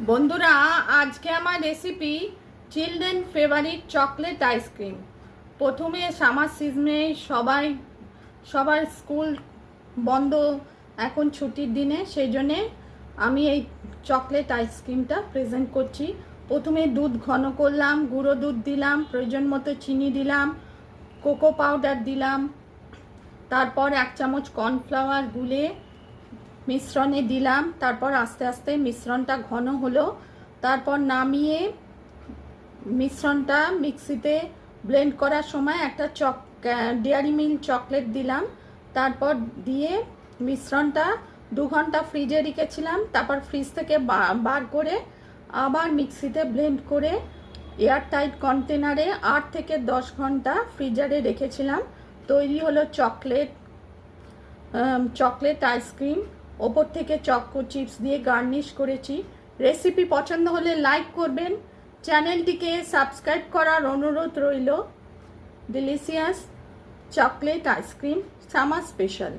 বন্ধুরা, আজকে আমার recipe children favourite chocolate ice cream. প্রথমে সামার সিজনে সবার স্কুল বন্ধ, এখন ছুটির দিনে, সেই জন্যে আমি এই চকলেট আইসক্রিমটা প্রেজেন্ট করছি। প্রথমে দুধ ঘন করলাম, গুঁড়ো দুধ দিলাম, প্রয়োজন মতো চিনি দিলাম, কোকো পাউডার দিলাম, তারপর 1 চামচ কর্নফ্লাওয়ার গুলে মিশ্রণে দিলাম। তারপর আস্তে আস্তে মিশ্রণটা ঘন হলো, তারপর নামিয়ে মিশ্রণটা মিক্সিতে ব্লেন্ড করার সময় একটা ডেয়ারি মিল্ক চকলেট দিলাম। তারপর দিয়ে মিশ্রণটা 2 ঘন্টা ফ্রিজে রেখেছিলাম। তারপর ফ্রিজ থেকে বার করে আবার মিক্সিতে ব্লেন্ড করে এয়ারটাইট কন্টেনারে 8 থেকে 10 ঘন্টা ফ্রিজারে রেখেছিলাম। তৈরি হলো চকলেট আইসক্রিম। ওপর থেকে চকো চিপস দিয়ে গার্নিশ করেছি। রেসিপি পছন্দ হলে লাইক করবেন, চ্যানেলটিকে সাবস্ক্রাইব করার অনুরোধ রইল। Delicious chocolate ice cream summer special.